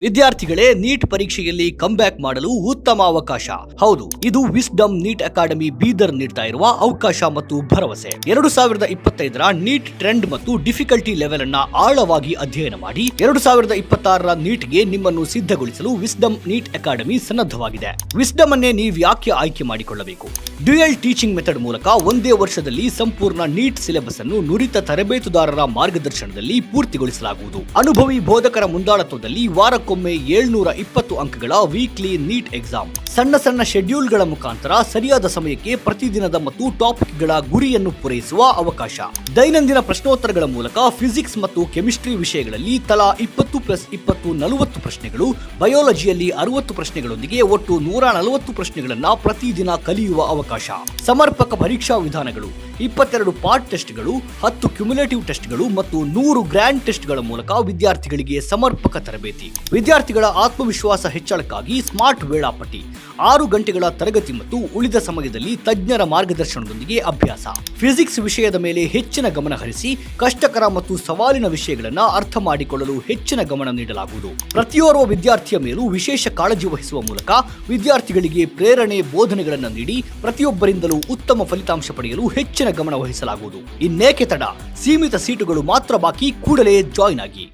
ವಿದ್ಯಾರ್ಥಿಗಳೇ, ನೀಟ್ ಪರೀಕ್ಷೆಯಲ್ಲಿ ಕಮ್ಬ್ಯಾಕ್ ಮಾಡಲು ಉತ್ತಮ ಅವಕಾಶ. ಹೌದು, ಇದು ವಿಸ್ಡಮ್ ನೀಟ್ ಅಕಾಡೆಮಿ ಬೀದರ್ ನೀಡ್ತಾ ಇರುವ ಅವಕಾಶ ಮತ್ತು ಭರವಸೆ. 2025ರ ನೀಟ್ ಟ್ರೆಂಡ್ ಮತ್ತು ಡಿಫಿಕಲ್ಟಿ ಲೆವೆಲ್ ಅನ್ನ ಆಳವಾಗಿ ಅಧ್ಯಯನ ಮಾಡಿ 2026ರ ನೀಟ್ಗೆ ನಿಮ್ಮನ್ನು ಸಿದ್ಧಗೊಳಿಸಲು ವಿಸ್ಡಮ್ ನೀಟ್ ಅಕಾಡೆಮಿ ಸನ್ನದ್ಧವಾಗಿದೆ. ವಿಸ್ಡಮ್ ಅನ್ನೇ ನೀವು ಯಾಕೆ ಆಯ್ಕೆ ಮಾಡಿಕೊಳ್ಳಬೇಕು? ಡ್ಯುಯಲ್ ಟೀಚಿಂಗ್ ಮೆಥಡ್ ಮೂಲಕ ಒಂದೇ ವರ್ಷದಲ್ಲಿ ಸಂಪೂರ್ಣ ನೀಟ್ ಸಿಲೆಬಸ್ ಅನ್ನು ನುರಿತ ತರಬೇತುದಾರರ ಮಾರ್ಗದರ್ಶನದಲ್ಲಿ ಪೂರ್ತಿಗೊಳಿಸಲಾಗುವುದು. ಅನುಭವಿ ಬೋಧಕರ ಮುಂದಾಳತ್ವದಲ್ಲಿ ವಾರಕ್ಕೊಮ್ಮೆ 720 ಅಂಕಗಳ ವೀಕ್ಲಿ ನೀಟ್ ಎಕ್ಸಾಮ್. ಸಣ್ಣ ಸಣ್ಣ ಶೆಡ್ಯೂಲ್ಗಳ ಮುಖಾಂತರ ಸರಿಯಾದ ಸಮಯಕ್ಕೆ ಪ್ರತಿದಿನದ ಮತ್ತು ಟಾಪಿಕ್ಗಳ ಗುರಿಯನ್ನು ಪೂರೈಸುವ ಅವಕಾಶ. ದೈನಂದಿನ ಪ್ರಶ್ನೋತ್ತರಗಳ ಮೂಲಕ ಫಿಸಿಕ್ಸ್ ಮತ್ತು ಕೆಮಿಸ್ಟ್ರಿ ವಿಷಯಗಳಲ್ಲಿ ತಲಾ 20+20 40 ಪ್ರಶ್ನೆಗಳು, ಬಯಾಲಜಿಯಲ್ಲಿ 60 ಪ್ರಶ್ನೆಗಳೊಂದಿಗೆ ಒಟ್ಟು 140 ಪ್ರಶ್ನೆಗಳನ್ನ ಪ್ರತಿದಿನ ಕಲಿಯುವ ಅವಕಾಶ. ಸಮರ್ಪಕ ಪರೀಕ್ಷಾ ವಿಧಾನಗಳು, 22 ಪಾರ್ಟ್ ಟೆಸ್ಟ್ಗಳು, 10 ಕ್ಯುಮ್ಯುಲೇಟಿವ್ ಟೆಸ್ಟ್ಗಳು ಮತ್ತು 100 ಗ್ರ್ಯಾಂಡ್ ಟೆಸ್ಟ್ಗಳ ಮೂಲಕ ವಿದ್ಯಾರ್ಥಿಗಳಿಗೆ ಸಮರ್ಪಕ ತರಬೇತಿ. ವಿದ್ಯಾರ್ಥಿಗಳ ಆತ್ಮವಿಶ್ವಾಸ ಹೆಚ್ಚಳಕ್ಕಾಗಿ ಸ್ಮಾರ್ಟ್ ವೇಳಾಪಟ್ಟಿ, 6 ಗಂಟೆಗಳ ತರಗತಿ ಮತ್ತು ಉಳಿದ ಸಮಯದಲ್ಲಿ ತಜ್ಞರ ಮಾರ್ಗದರ್ಶನದೊಂದಿಗೆ ಅಭ್ಯಾಸ. ಫಿಸಿಕ್ಸ್ ವಿಷಯದ ಮೇಲೆ ಹೆಚ್ಚಿನ ಗಮನ ಹರಿಸಿ ಕಷ್ಟಕರ ಮತ್ತು ಸವಾಲಿನ ವಿಷಯಗಳನ್ನು ಅರ್ಥ ಮಾಡಿಕೊಳ್ಳಲು ಹೆಚ್ಚಿನ ಗಮನ ನೀಡಲಾಗುವುದು. ಪ್ರತಿಯೋರ್ವ ವಿದ್ಯಾರ್ಥಿಯ ಮೇಲೂ ವಿಶೇಷ ಕಾಳಜಿ ವಹಿಸುವ ಮೂಲಕ ವಿದ್ಯಾರ್ಥಿಗಳಿಗೆ ಪ್ರೇರಣೆ, ಬೋಧನೆಗಳನ್ನು ನೀಡಿ ಪ್ರತಿಯೊಬ್ಬರಿಂದಲೂ ಉತ್ತಮ ಫಲಿತಾಂಶ ಪಡೆಯಲು ಹೆಚ್ಚಿನ ಗಮನ ವಹಿಸಲಾಗುವುದು. ಇನ್ನೇಕೆ ತಡ? ಸೀಮಿತ ಸೀಟುಗಳು ಮಾತ್ರ ಬಾಕಿ. ಕೂಡಲೇ ಜಾಯ್ನ್ ಆಗಿ.